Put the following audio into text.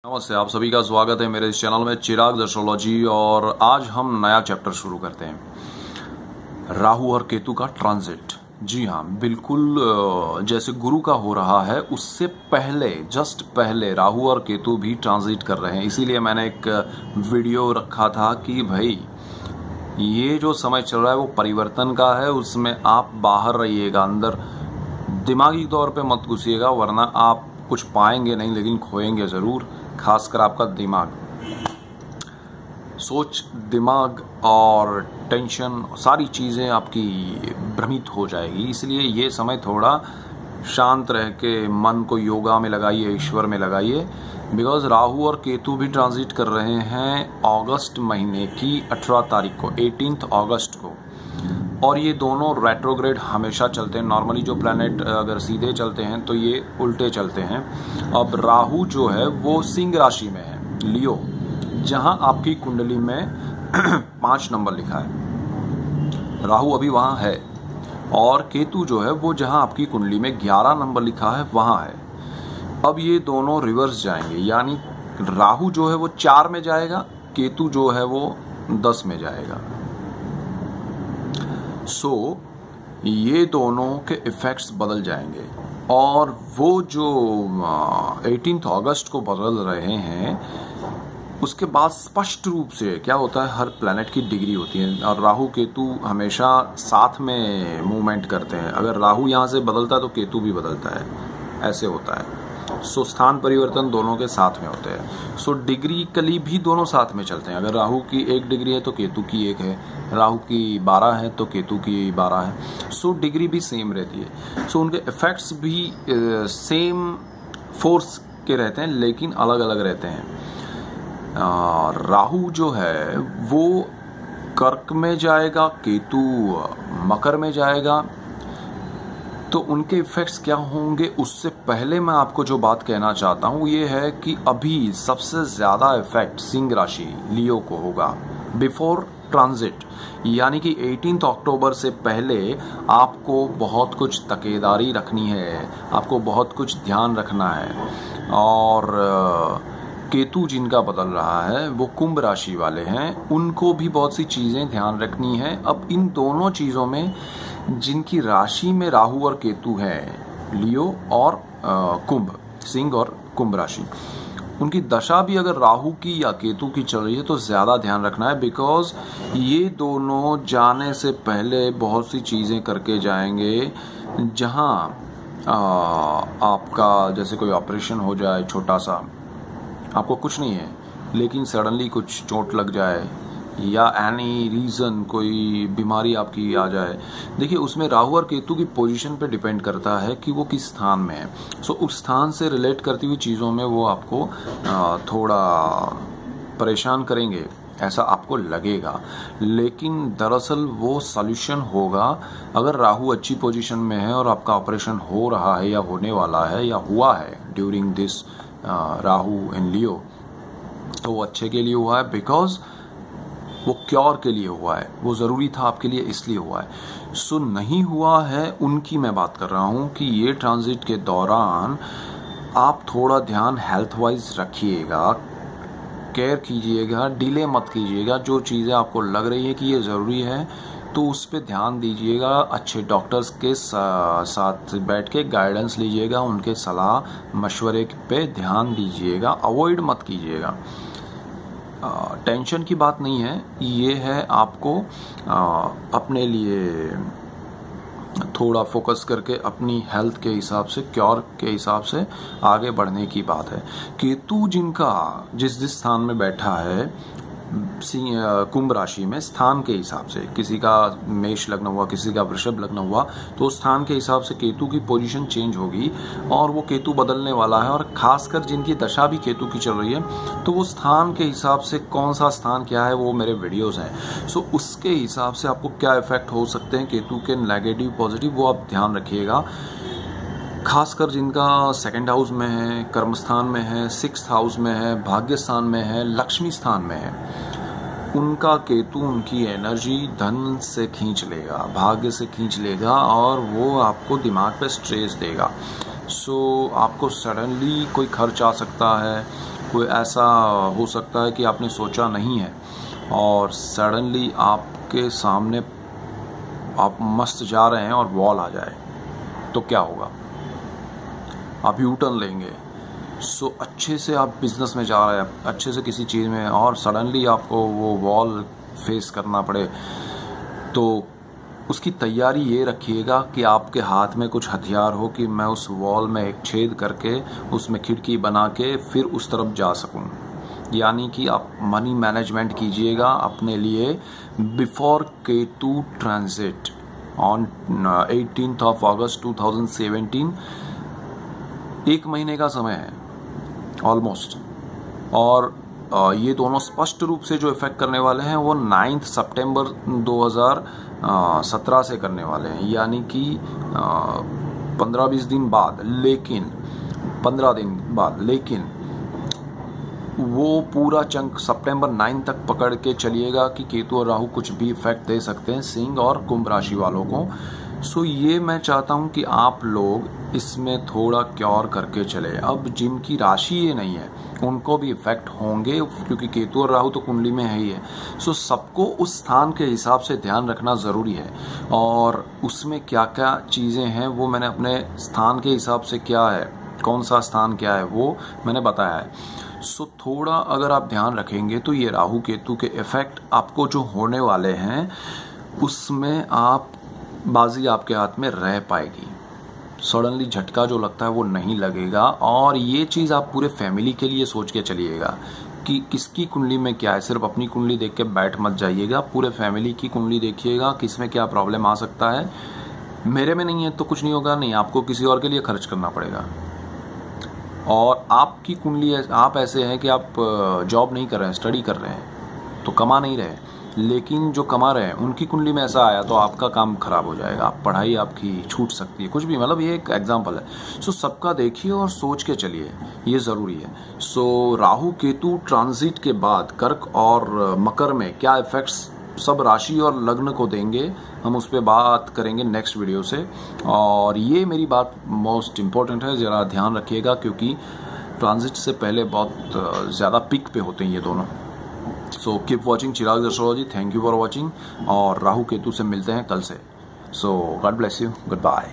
नमस्ते, आप सभी का स्वागत है मेरे इस चैनल में चिराग एस्ट्रोलॉजी। और आज हम नया चैप्टर शुरू करते हैं, राहु और केतु का ट्रांजिट। जी हाँ, बिल्कुल जैसे गुरु का हो रहा है उससे पहले, जस्ट पहले राहु और केतु भी ट्रांजिट कर रहे हैं। इसीलिए मैंने एक वीडियो रखा था कि भाई ये जो समय चल रहा है वो परिवर्तन का है, उसमें आप बाहर रहिएगा, अंदर दिमागी तौर पे मत घुसिएगा, वरना आप कुछ पाएंगे नहीं लेकिन खोएंगे ज़रूर। खासकर आपका दिमाग, सोच, दिमाग और टेंशन, सारी चीज़ें आपकी भ्रमित हो जाएगी। इसलिए ये समय थोड़ा शांत रह के मन को योगा में लगाइए, ईश्वर में लगाइए। बिकॉज राहु और केतु भी ट्रांजिट कर रहे हैं अगस्त महीने की 18 तारीख को, 18 अगस्त को। और ये दोनों रेट्रोग्रेड हमेशा चलते हैं। नॉर्मली जो प्लैनेट अगर सीधे चलते हैं तो ये उल्टे चलते हैं। अब राहु जो है वो सिंह राशि में है, लियो, जहां आपकी कुंडली में 5 नंबर लिखा है, राहु अभी वहां है। और केतु जो है वो जहां आपकी कुंडली में 11 नंबर लिखा है वहां है। अब ये दोनों रिवर्स जाएंगे, यानी राहु जो है वो 4 में जाएगा, केतु जो है वो 10 में जाएगा। सो ये दोनों के इफेक्ट्स बदल जाएंगे। और वो जो 18 अगस्त को बदल रहे हैं उसके बाद स्पष्ट रूप से क्या होता है, हर प्लैनेट की डिग्री होती है और राहु केतु हमेशा साथ में मूवमेंट करते हैं। अगर राहु यहाँ से बदलता है तो केतु भी बदलता है, ऐसे होता है। सो स्थान परिवर्तन दोनों के साथ में होते हैं। सो डिग्रीकली भी दोनों साथ में चलते हैं। अगर राहु की 1 डिग्री है तो केतु की 1 है, राहु की 12 है तो केतु की 12 है। सो डिग्री भी सेम रहती है। सो उनके इफेक्ट्स भी सेम फोर्स के रहते हैं लेकिन अलग अलग रहते हैं। राहु जो है वो कर्क में जाएगा, केतु मकर में जाएगा। तो उनके इफेक्ट्स क्या होंगे उससे पहले मैं आपको जो बात कहना चाहता हूं ये है कि अभी सबसे ज्यादा इफेक्ट सिंह राशि, लियो को होगा बिफोर ट्रांजिट। यानी कि 18 अक्टूबर से पहले आपको बहुत कुछ तकेदारी रखनी है, आपको बहुत कुछ ध्यान रखना है। और केतु जिनका बदल रहा है वो कुंभ राशि वाले हैं, उनको भी बहुत सी चीजें ध्यान रखनी है। अब इन दोनों चीजों में जिनकी राशि में राहु और केतु है, लियो और कुंभ, सिंह और कुंभ राशि, उनकी दशा भी अगर राहु की या केतु की चल रही है तो ज्यादा ध्यान रखना है। बिकॉज ये दोनों जाने से पहले बहुत सी चीजें करके जाएंगे, जहां आपका जैसे कोई ऑपरेशन हो जाए छोटा सा, आपको कुछ नहीं है लेकिन सडनली कुछ चोट लग जाए या एनी रीज़न कोई बीमारी आपकी आ जाए। देखिए उसमें राहु और केतु की पोजीशन पे डिपेंड करता है कि वो किस स्थान में है। सो उस स्थान से रिलेट करती हुई चीज़ों में वो आपको थोड़ा परेशान करेंगे, ऐसा आपको लगेगा। लेकिन दरअसल वो सॉल्यूशन होगा अगर राहु अच्छी पोजीशन में है और आपका ऑपरेशन हो रहा है या होने वाला है या हुआ है ड्यूरिंग दिस राहु इन लियो, तो वो अच्छे के लिए हुआ है। बिकॉज वो क्योर के लिए हुआ है, वो ज़रूरी था आपके लिए इसलिए हुआ है। सो नहीं हुआ है उनकी मैं बात कर रहा हूँ कि ये ट्रांजिट के दौरान आप थोड़ा ध्यान हेल्थ वाइज रखिएगा, केयर कीजिएगा, डिले मत कीजिएगा। जो चीज़ें आपको लग रही है कि ये ज़रूरी है तो उस पर ध्यान दीजिएगा। अच्छे डॉक्टर्स के साथ बैठ के गाइडेंस लीजिएगा, उनके सलाह मशवरे पे ध्यान दीजिएगा, अवॉइड मत कीजिएगा। टेंशन की बात नहीं है, ये है आपको अपने लिए थोड़ा फोकस करके अपनी हेल्थ के हिसाब से, क्योर के हिसाब से आगे बढ़ने की बात है। केतु जिनका जिस स्थान में बैठा है कुंभ राशि में, स्थान के हिसाब से, किसी का मेष लग्न हुआ, किसी का वृषभ लग्न हुआ, तो स्थान के हिसाब से केतु की पोजीशन चेंज होगी और वो केतु बदलने वाला है। और खासकर जिनकी दशा भी केतु की चल रही है तो वो स्थान के हिसाब से, कौन सा स्थान क्या है वो मेरे वीडियोस हैं। सो उसके हिसाब से आपको क्या इफेक्ट हो सकते हैं केतु के, नेगेटिव पॉजिटिव, वो आप ध्यान रखिएगा। खासकर जिनका 2nd हाउस में है, कर्म स्थान में है, 6th हाउस में है, भाग्य स्थान में है, लक्ष्मी स्थान में है, उनका केतु उनकी एनर्जी धन से खींच लेगा, भाग्य से खींच लेगा और वो आपको दिमाग पे स्ट्रेस देगा। सो आपको सडनली कोई खर्च आ सकता है, कोई ऐसा हो सकता है कि आपने सोचा नहीं है और सडनली आपके सामने आप मस्त जा रहे हैं और वॉल आ जाए तो क्या होगा? आप यू टर्न लेंगे। सो अच्छे से आप बिजनेस में जा रहे हैं, अच्छे से किसी चीज़ में, और सडनली आपको वो वॉल फेस करना पड़े तो उसकी तैयारी ये रखिएगा कि आपके हाथ में कुछ हथियार हो कि मैं उस वॉल में एक छेद करके उसमें खिड़की बना के फिर उस तरफ जा सकूं। यानी कि आप मनी मैनेजमेंट कीजिएगा अपने लिए before Ketu transit on 18th of August 2017। 1 महीने का समय है ऑलमोस्ट, और ये दोनों स्पष्ट रूप से जो इफेक्ट करने वाले हैं वो 9 सितंबर 2017 से करने वाले हैं, यानी कि 15-20 दिन बाद, लेकिन 15 दिन बाद, लेकिन वो पूरा चंक सितंबर 9 तक पकड़ के चलिएगा कि केतु और राहु कुछ भी इफेक्ट दे सकते हैं सिंह और कुंभ राशि वालों को। सो ये मैं चाहता हूं कि आप लोग इसमें थोड़ा क्योर करके चले। अब जिनकी राशि ये नहीं है उनको भी इफेक्ट होंगे, क्योंकि केतु और राहु तो कुंडली में है ही है। सो सबको उस स्थान के हिसाब से ध्यान रखना ज़रूरी है, और उसमें क्या क्या चीज़ें हैं वो मैंने अपने स्थान के हिसाब से, क्या है कौन सा स्थान क्या है वो मैंने बताया है। सो थोड़ा अगर आप ध्यान रखेंगे तो ये राहु केतु के इफेक्ट आपको जो होने वाले हैं उसमें आप बाजी आपके हाथ में रह पाएगी। सडनली झटका जो लगता है वो नहीं लगेगा, और ये चीज़ आप पूरे फैमिली के लिए सोच के चलिएगा कि किसकी कुंडली में क्या है। सिर्फ अपनी कुंडली देख के बैठ मत जाइएगा, पूरे फैमिली की कुंडली देखिएगा किस में क्या प्रॉब्लम आ सकता है। मेरे में नहीं है तो कुछ नहीं होगा, नहीं आपको किसी और के लिए खर्च करना पड़ेगा। और आपकी कुंडली, आप ऐसे हैं कि आप जॉब नहीं कर रहे हैं, स्टडी कर रहे हैं तो कमा नहीं रहे, लेकिन जो कमा रहे हैं उनकी कुंडली में ऐसा आया तो आपका काम खराब हो जाएगा, पढ़ाई आपकी छूट सकती है, कुछ भी, मतलब ये एक एग्जांपल है। सो सबका देखिए और सोच के चलिए, ये ज़रूरी है। सो राहु केतु ट्रांजिट के बाद कर्क और मकर में क्या इफेक्ट्स सब राशि और लग्न को देंगे, हम उस पर बात करेंगे नेक्स्ट वीडियो से। और ये मेरी बात मोस्ट इम्पोर्टेंट है, ज़रा ध्यान रखिएगा, क्योंकि ट्रांजिट से पहले बहुत ज़्यादा पिक पे होते हैं ये दोनों। So keep watching Chirag astrology. Thank you for watching, और राहु केतु से मिलते हैं कल से। So God bless you, good bye.